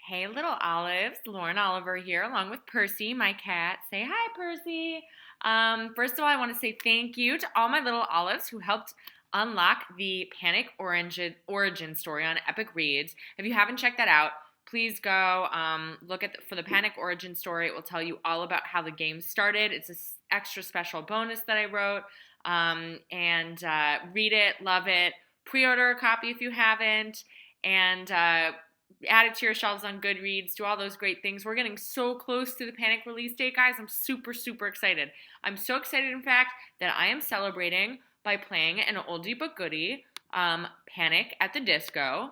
Hey, little olives. Lauren Oliver here, along with Percy, my cat. Say hi, Percy. First of all, I want to say thank you to all my little olives who helped unlock the Panic origin story on Epic Reads. If you haven't checked that out, please go look at for the Panic origin story. It will tell you all about how the game started. It's an extra special bonus that I wrote, and read it, love it. Pre-order a copy if you haven't, and add it to your shelves on Goodreads, do all those great things. We're getting so close to the Panic release date, guys. I'm super, super excited. I'm so excited, in fact, that I am celebrating by playing an oldie but goodie, Panic at the Disco.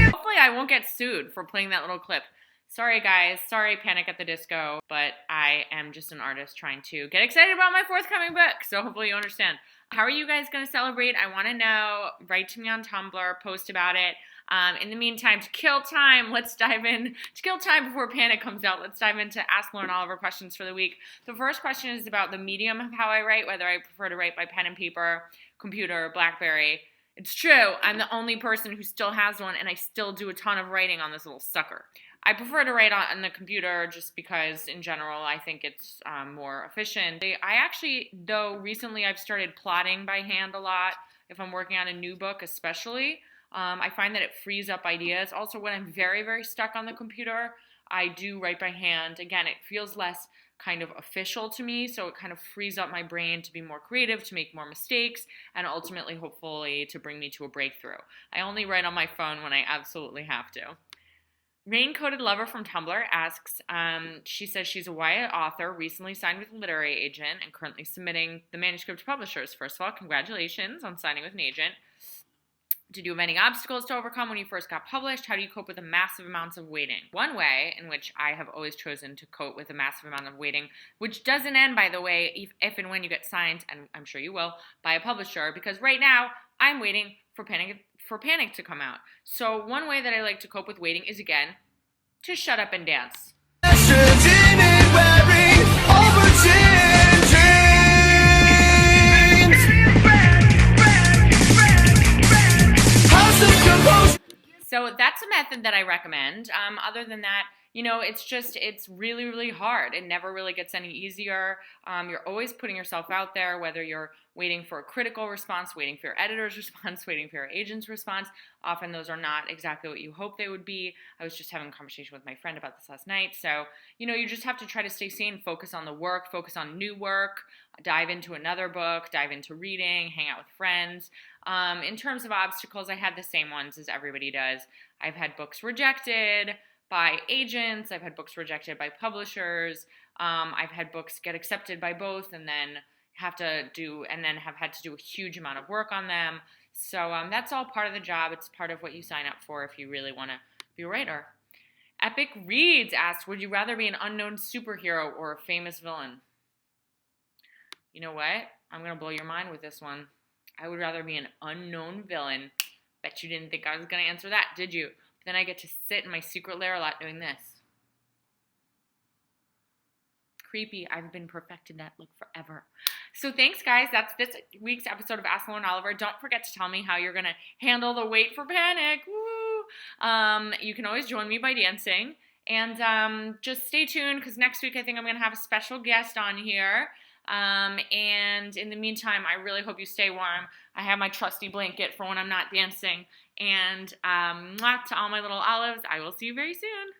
Hopefully I won't get sued for playing that little clip. Sorry, guys. Sorry, Panic at the Disco, but I am just an artist trying to get excited about my forthcoming book, so hopefully you understand. How are you guys going to celebrate? I want to know. Write to me on Tumblr, post about it. In the meantime, to kill time, let's dive in. To kill time before Panic comes out, let's dive into Ask Lauren Oliver questions for the week. The first question is about the medium of how I write, whether I prefer to write by pen and paper, computer, BlackBerry. It's true, I'm the only person who still has one, and I still do a ton of writing on this little sucker. I prefer to write on the computer just because, in general, I think it's more efficient. I actually, though, recently I've started plotting by hand a lot. If I'm working on a new book, especially, I find that it frees up ideas. Also, when I'm very, very stuck on the computer, I do write by hand. Again, it feels less kind of official to me, so it kind of frees up my brain to be more creative, to make more mistakes, and ultimately, hopefully, to bring me to a breakthrough. I only write on my phone when I absolutely have to. Rain-Coated Lover from Tumblr asks, she says she's a YA author, recently signed with a literary agent, and currently submitting the manuscript to publishers. First of all, congratulations on signing with an agent. Did you have any obstacles to overcome when you first got published? How do you cope with the massive amounts of waiting? One way in which I have always chosen to cope with a massive amount of waiting, which doesn't end, by the way, if and when you get signed, and I'm sure you will, by a publisher, because right now I'm waiting for Panic to come out. So one way that I like to cope with waiting is, again, to shut up and dance. So that's a method that I recommend. Other than that, it's really, really hard. It never really gets any easier. You're always putting yourself out there, whether you're waiting for a critical response, waiting for your editor's response, waiting for your agent's response. Often those are not exactly what you hope they would be. I was just having a conversation with my friend about this last night. So, you just have to try to stay sane, focus on the work, focus on new work, dive into another book, dive into reading, hang out with friends. In terms of obstacles, I had the same ones as everybody does. I've had books rejected by agents. I've had books rejected by publishers. I've had books get accepted by both and then have had to do a huge amount of work on them. So that's all part of the job. It's part of what you sign up for if you really want to be a writer. Epic Reads asks, would you rather be an unknown superhero or a famous villain? You know what? I'm going to blow your mind with this one. I would rather be an unknown villain. Bet you didn't think I was going to answer that, did you? Then I get to sit in my secret lair a lot doing this. Creepy. I've been perfecting that look forever. So thanks, guys. That's this week's episode of Ask Lauren Oliver. Don't forget to tell me how you're going to handle the wait for Panic. Woo! You can always join me by dancing. And just stay tuned because next week I think I'm going to have a special guest on here. And in the meantime, I really hope you stay warm. I have my trusty blanket for when I'm not dancing. And to all my little olives, I will see you very soon.